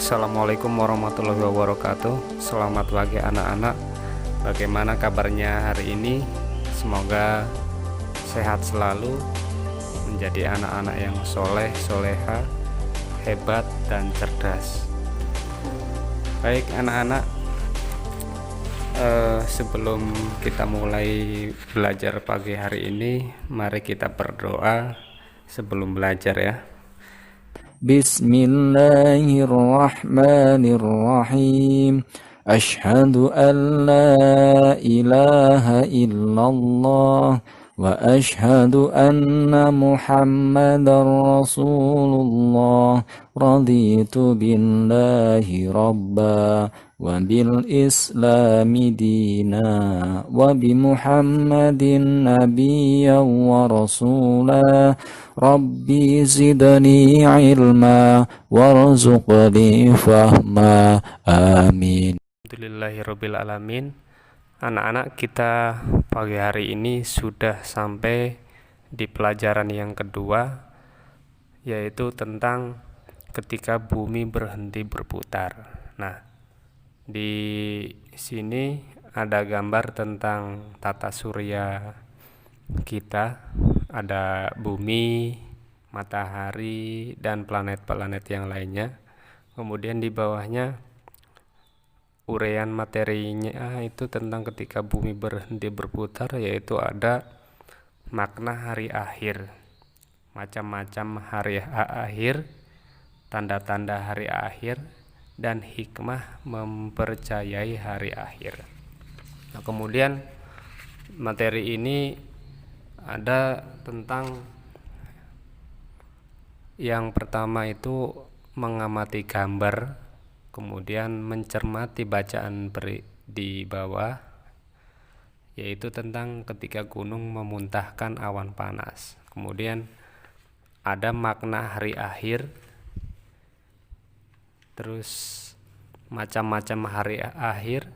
Assalamualaikum warahmatullahi wabarakatuh. Selamat pagi anak-anak. Bagaimana kabarnya hari ini? Semoga sehat selalu, menjadi anak-anak yang soleh, soleha, hebat, dan cerdas. Baik anak-anak, sebelum kita mulai belajar pagi hari ini, mari kita berdoa sebelum belajar ya. Bismillahirrahmanirrahim. Ashhadu an la ilaha illallah wa ashhadu anna Muhammadar Rasulullah. Raditu billahi rabba wa bil islami dina wa bi Muhammadin nabiyyan wa rasulah. Rabbi zidni ilma warzuqni fahma. Amin. Alhamdulillahirrabbilalamin. Anak-anak, kita pagi hari ini sudah sampai di pelajaran yang kedua, yaitu tentang ketika bumi berhenti berputar. Nah, di sini ada gambar tentang tata surya kita, ada bumi, matahari, dan planet-planet yang lainnya. Kemudian di bawahnya uraian materinya itu tentang ketika bumi berhenti berputar, yaitu ada makna hari akhir, macam-macam hari akhir, tanda-tanda hari akhir, dan hikmah mempercayai hari akhir. Nah, kemudian materi ini ada tentang yang pertama itu mengamati gambar, kemudian mencermati bacaan di bawah, yaitu tentang ketika gunung memuntahkan awan panas. Kemudian ada makna hari akhir, terus macam-macam hari akhir,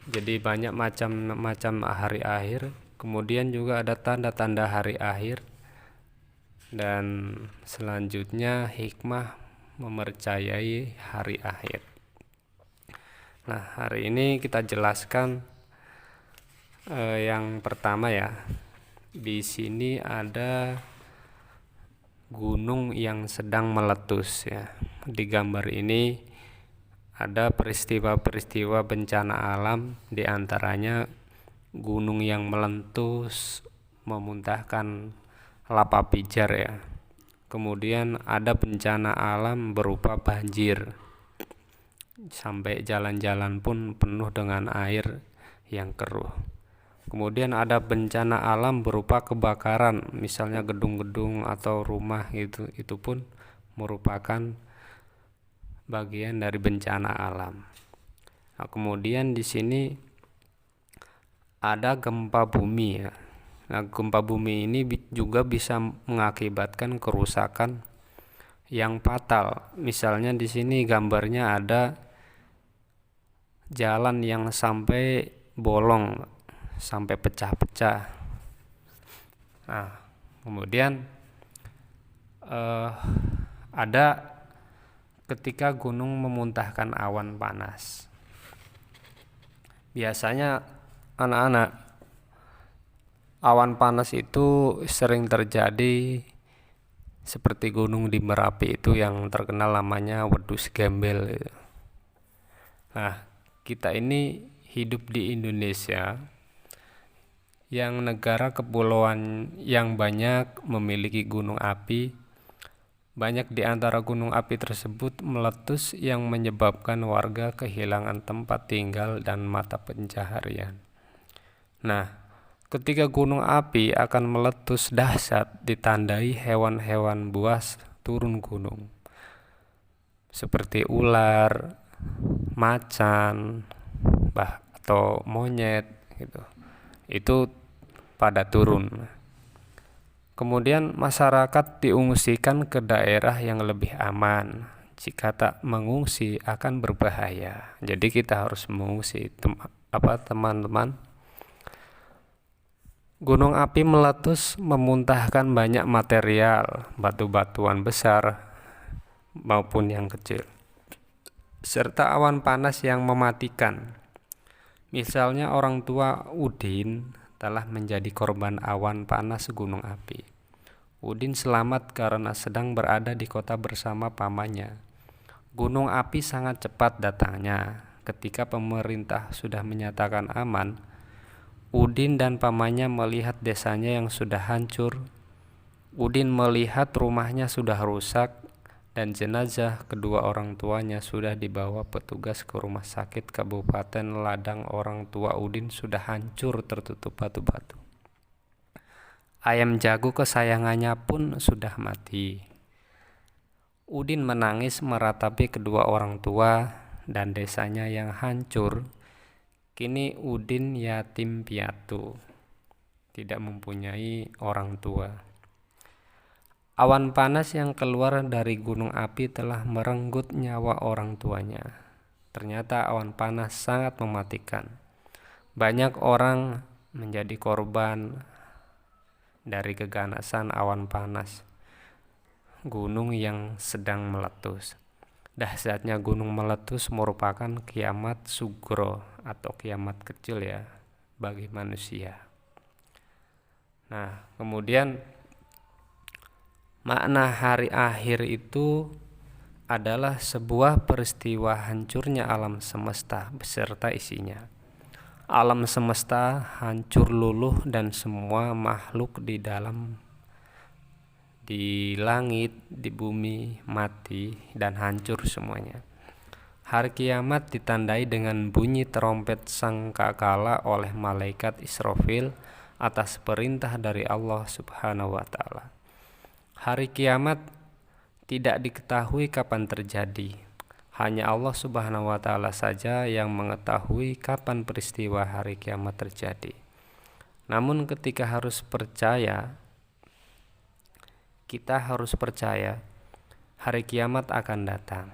jadi banyak macam-macam hari akhir. Kemudian juga ada tanda-tanda hari akhir, dan selanjutnya hikmah mempercayai hari akhir. Nah, hari ini kita jelaskan yang pertama ya. Di sini ada gunung yang sedang meletus ya. Di gambar ini ada peristiwa-peristiwa bencana alam, di antaranya gunung yang meletus memuntahkan lava pijar ya. Kemudian ada bencana alam berupa banjir, sampai jalan-jalan pun penuh dengan air yang keruh. Kemudian ada bencana alam berupa kebakaran, misalnya gedung-gedung atau rumah gitu, itu pun merupakan bagian dari bencana alam. Nah, kemudian di sini ada gempa bumi ya. Nah, gempa bumi ini juga bisa mengakibatkan kerusakan yang fatal. Misalnya di sini gambarnya ada jalan yang sampai bolong, sampai pecah-pecah. Nah, kemudian ada ketika gunung memuntahkan awan panas. Biasanya anak-anak, awan panas itu sering terjadi seperti gunung di Merapi itu yang terkenal namanya Wedhus Gembel. Nah, kita ini hidup di Indonesia yang negara kepulauan yang banyak memiliki gunung api. Banyak di antara gunung api tersebut meletus yang menyebabkan warga kehilangan tempat tinggal dan mata pencaharian. Nah, ketika gunung api akan meletus dahsyat, ditandai hewan-hewan buas turun gunung, seperti ular, macan, atau monyet gitu. Itu pada turun. Kemudian masyarakat diungsikan ke daerah yang lebih aman. Jika tak mengungsi akan berbahaya. Jadi kita harus mengungsi, teman-teman. Gunung api meletus memuntahkan banyak material, batu-batuan besar maupun yang kecil. serta awan panas yang mematikan. Misalnya orang tua Udin telah menjadi korban awan panas gunung api. Udin selamat karena sedang berada di kota bersama pamannya. Gunung api sangat cepat datangnya. Ketika pemerintah sudah menyatakan aman, Udin dan pamannya melihat desanya yang sudah hancur. Udin melihat rumahnya sudah rusak dan jenazah kedua orang tuanya sudah dibawa petugas ke rumah sakit Kabupaten Ladang. Orang tua Udin sudah hancur tertutup batu-batu. Ayam jago kesayangannya pun sudah mati. Udin menangis meratapi kedua orang tua dan desanya yang hancur. Kini Udin yatim piatu, tidak mempunyai orang tua. Awan panas yang keluar dari gunung api telah merenggut nyawa orang tuanya. Ternyata awan panas sangat mematikan. Banyak orang menjadi korban dari keganasan awan panas gunung yang sedang meletus. Dahsyatnya gunung meletus merupakan kiamat sugro atau kiamat kecil ya bagi manusia. Nah, kemudian makna hari akhir itu adalah sebuah peristiwa hancurnya alam semesta beserta isinya. Alam semesta hancur luluh dan semua makhluk di langit, di bumi mati dan hancur semuanya. Hari kiamat ditandai dengan bunyi terompet sangkakala oleh malaikat Israfil atas perintah dari Allah Subhanahu wa taala. Hari kiamat tidak diketahui kapan terjadi. Hanya Allah Subhanahu wa taala saja yang mengetahui kapan peristiwa hari kiamat terjadi. Namun kita harus percaya hari kiamat akan datang.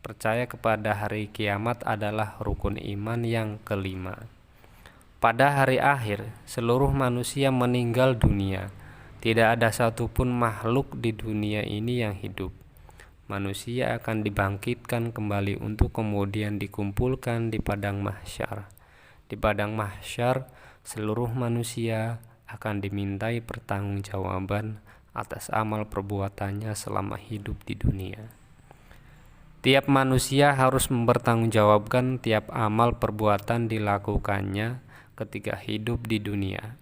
Percaya kepada hari kiamat adalah rukun iman yang kelima. Pada hari akhir, seluruh manusia meninggal dunia. Tidak ada satupun makhluk di dunia ini yang hidup. Manusia akan dibangkitkan kembali untuk kemudian dikumpulkan di padang mahsyar. Di padang mahsyar, seluruh manusia akan dimintai pertanggungjawaban atas amal perbuatannya selama hidup di dunia. Tiap manusia harus mempertanggungjawabkan tiap amal perbuatan dilakukannya ketika hidup di dunia.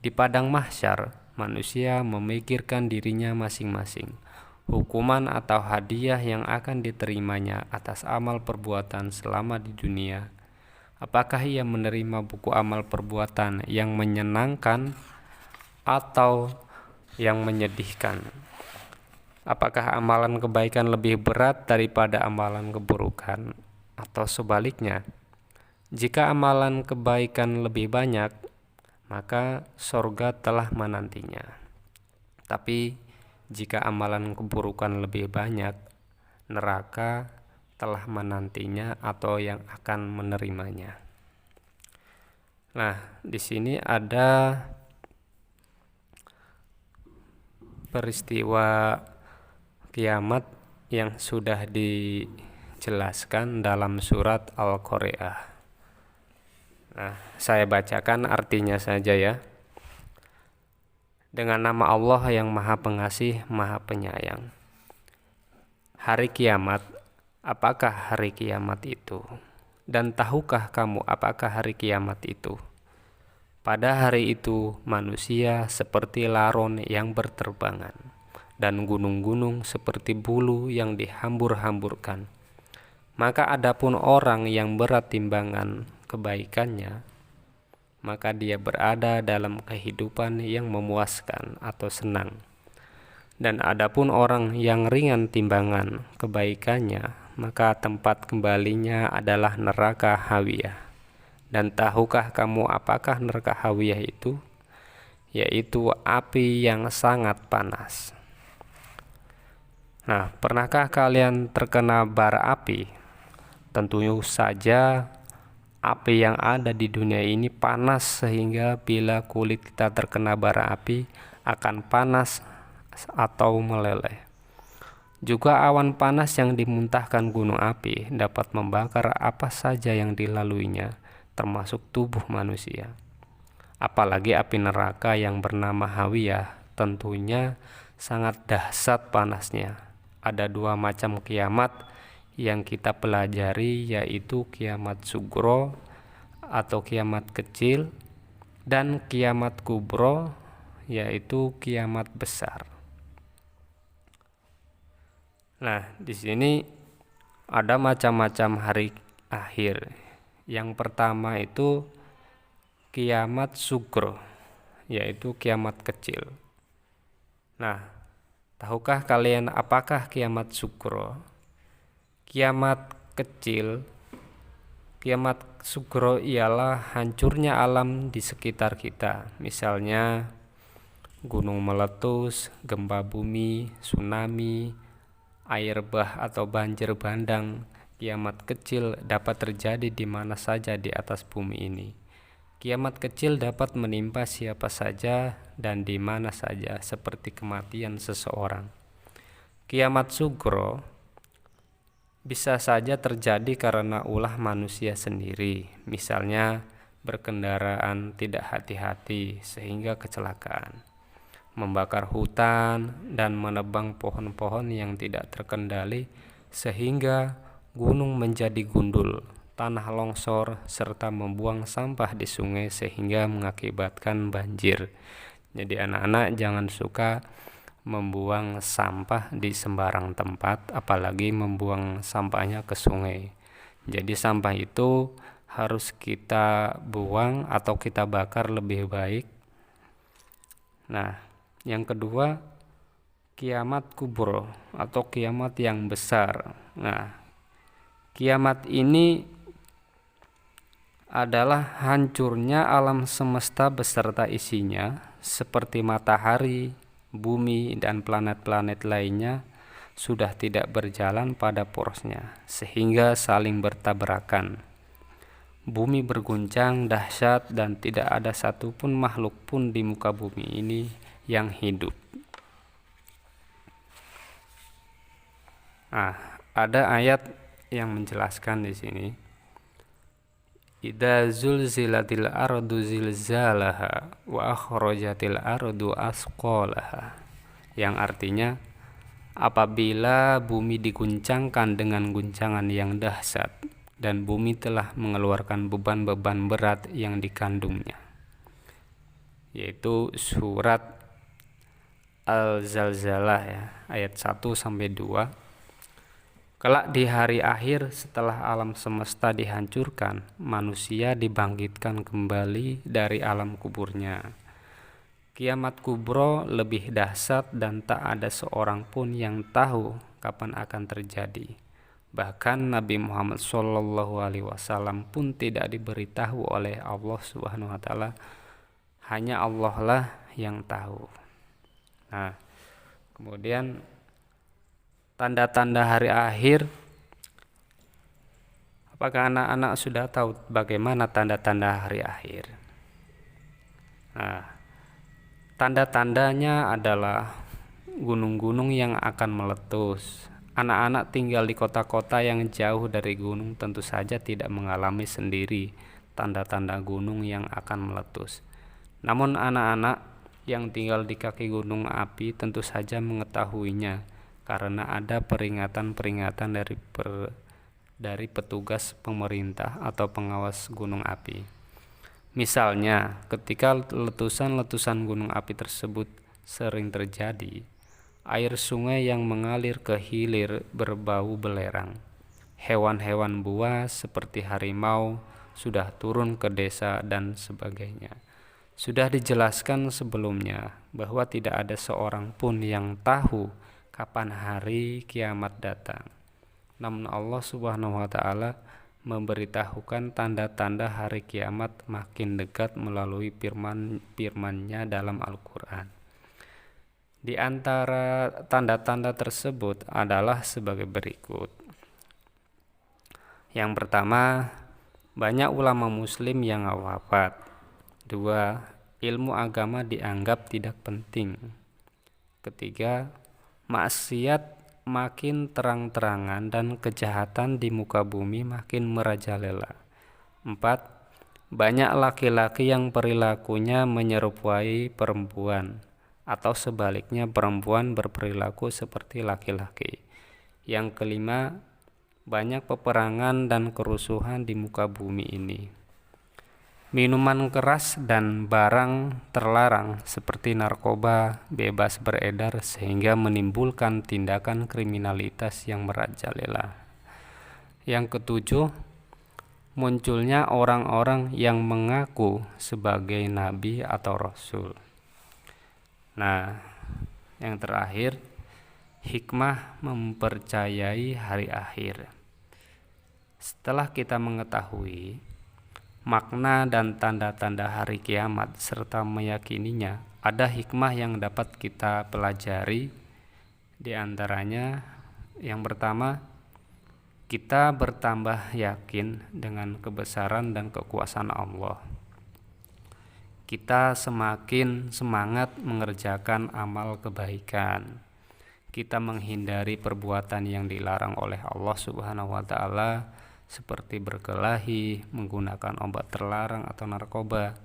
Di padang mahsyar, manusia memikirkan dirinya masing-masing, hukuman atau hadiah yang akan diterimanya atas amal perbuatan selama di dunia. Apakah ia menerima buku amal perbuatan yang menyenangkan atau yang menyedihkan? Apakah amalan kebaikan lebih berat daripada amalan keburukan atau sebaliknya? Jika amalan kebaikan lebih banyak, maka sorga telah menantinya. Tapi jika amalan keburukan lebih banyak, neraka telah menantinya atau yang akan menerimanya. Nah, di sini ada peristiwa kiamat yang sudah dijelaskan dalam surat Al-Qari'ah. Nah, saya bacakan artinya saja ya. Dengan nama Allah yang Maha Pengasih, Maha Penyayang. Hari kiamat, apakah hari kiamat itu? Dan tahukah kamu apakah hari kiamat itu? Pada hari itu manusia seperti laron yang berterbangan, dan gunung-gunung seperti bulu yang dihambur-hamburkan. Maka adapun orang yang berat timbangan kebaikannya, maka dia berada dalam kehidupan yang memuaskan atau senang. Dan adapun orang yang ringan timbangan kebaikannya, maka tempat kembalinya adalah neraka hawiyah. Dan tahukah kamu apakah neraka hawiyah itu? Yaitu api yang sangat panas. Nah, pernahkah kalian terkena bara api? Tentu saja api yang ada di dunia ini panas sehingga bila kulit kita terkena bara api akan panas atau meleleh. Juga awan panas yang dimuntahkan gunung api dapat membakar apa saja yang dilaluinya, termasuk tubuh manusia. Apalagi api neraka yang bernama Hawiyah, tentunya sangat dahsyat panasnya. Ada dua macam kiamat yang kita pelajari, yaitu kiamat sugro atau kiamat kecil dan kiamat kubro, yaitu kiamat besar. Nah, di sini ada macam-macam hari akhir. Yang pertama itu kiamat sugro, yaitu kiamat kecil. Nah, tahukah kalian apakah kiamat sugro? Kiamat kecil, kiamat sugro ialah hancurnya alam di sekitar kita. Misalnya gunung meletus, gempa bumi, tsunami, air bah atau banjir bandang. Kiamat kecil dapat terjadi di mana saja di atas bumi ini. Kiamat kecil dapat menimpa siapa saja dan di mana saja, seperti kematian seseorang. Kiamat sugro bisa saja terjadi karena ulah manusia sendiri, misalnya berkendaraan tidak hati-hati sehingga kecelakaan, membakar hutan dan menebang pohon-pohon yang tidak terkendali sehingga gunung menjadi gundul, tanah longsor, serta membuang sampah di sungai sehingga mengakibatkan banjir. Jadi anak-anak jangan suka membuang sampah di sembarang tempat, apalagi membuang sampahnya ke sungai. Jadi sampah itu harus kita buang atau kita bakar lebih baik. Nah, yang kedua, kiamat kubro atau kiamat yang besar. Nah, kiamat ini adalah hancurnya alam semesta beserta isinya, seperti matahari, bumi, dan planet-planet lainnya sudah tidak berjalan pada porosnya, sehingga saling bertabrakan. Bumi berguncang dahsyat dan tidak ada satupun makhluk pun di muka bumi ini yang hidup. Nah, ada ayat yang menjelaskan di sini. Idza zulzilatil ardu zilzalaha wa akhrajatil ardu asqalaha, yang artinya apabila bumi diguncangkan dengan guncangan yang dahsyat dan bumi telah mengeluarkan beban-beban berat yang dikandungnya, yaitu surat Al-Zalzalah ya, ayat 1 sampai 2. Kelak di hari akhir setelah alam semesta dihancurkan, manusia dibangkitkan kembali dari alam kuburnya. Kiamat kubro lebih dahsyat dan tak ada seorang pun yang tahu kapan akan terjadi. Bahkan Nabi Muhammad SAW pun tidak diberitahu oleh Allah Subhanahu wa taala. Hanya Allah lah yang tahu. Nah, kemudian tanda-tanda hari akhir. Apakah anak-anak sudah tahu bagaimana tanda-tanda hari akhir? Nah, tanda-tandanya adalah gunung-gunung yang akan meletus. Anak-anak tinggal di kota-kota yang jauh dari gunung tentu saja tidak mengalami sendiri tanda-tanda gunung yang akan meletus. Namun anak-anak yang tinggal di kaki gunung api tentu saja mengetahuinya, karena ada peringatan-peringatan dari petugas pemerintah atau pengawas gunung api. Misalnya, ketika letusan-letusan gunung api tersebut sering terjadi, air sungai yang mengalir ke hilir berbau belerang. Hewan-hewan buas seperti harimau sudah turun ke desa dan sebagainya. Sudah dijelaskan sebelumnya bahwa tidak ada seorang pun yang tahu kapan hari kiamat datang. Namun Allah Subhanahu wa taala memberitahukan tanda-tanda hari kiamat makin dekat melalui firman-Nya dalam Al-Qur'an. Di antara tanda-tanda tersebut adalah sebagai berikut. Yang pertama, banyak ulama muslim yang wafat. 2. Ilmu agama dianggap tidak penting. Ketiga, maksiat makin terang-terangan dan kejahatan di muka bumi makin merajalela. 4. Banyak laki-laki yang perilakunya menyerupai perempuan, atau sebaliknya perempuan berperilaku seperti laki-laki. Yang kelima, banyak peperangan dan kerusuhan di muka bumi ini. Minuman keras dan barang terlarang seperti narkoba bebas beredar sehingga menimbulkan tindakan kriminalitas yang merajalela. Yang ketujuh, munculnya orang-orang yang mengaku sebagai nabi atau rasul. Nah, yang terakhir, hikmah mempercayai hari akhir. Setelah kita mengetahui makna dan tanda-tanda hari kiamat serta meyakininya, ada hikmah yang dapat kita pelajari. Di antaranya, yang pertama, kita bertambah yakin dengan kebesaran dan kekuasaan Allah. Kita semakin semangat mengerjakan amal kebaikan. Kita menghindari perbuatan yang dilarang oleh Allah Subhanahu wa Ta'ala, seperti berkelahi, menggunakan obat terlarang atau narkoba,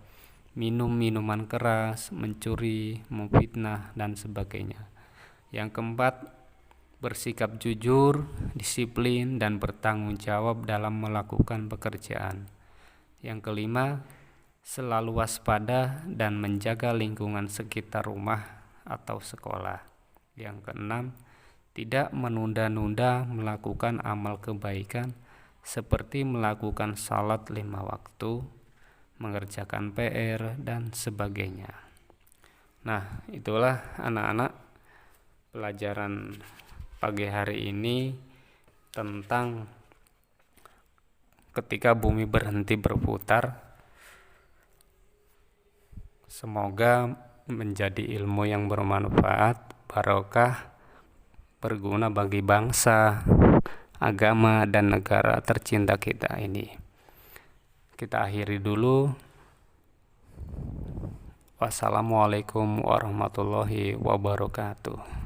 minum minuman keras, mencuri, memfitnah, dan sebagainya. Yang keempat, bersikap jujur, disiplin, dan bertanggung jawab dalam melakukan pekerjaan. Yang kelima, selalu waspada dan menjaga lingkungan sekitar rumah atau sekolah. Yang keenam, tidak menunda-nunda melakukan amal kebaikan seperti melakukan salat 5 waktu, mengerjakan PR, dan sebagainya. Nah, itulah anak-anak pelajaran pagi hari ini tentang ketika bumi berhenti berputar. Semoga menjadi ilmu yang bermanfaat, barokah, berguna bagi bangsa, agama, dan negara tercinta kita ini. Kita akhiri dulu. Wassalamualaikum warahmatullahi wabarakatuh.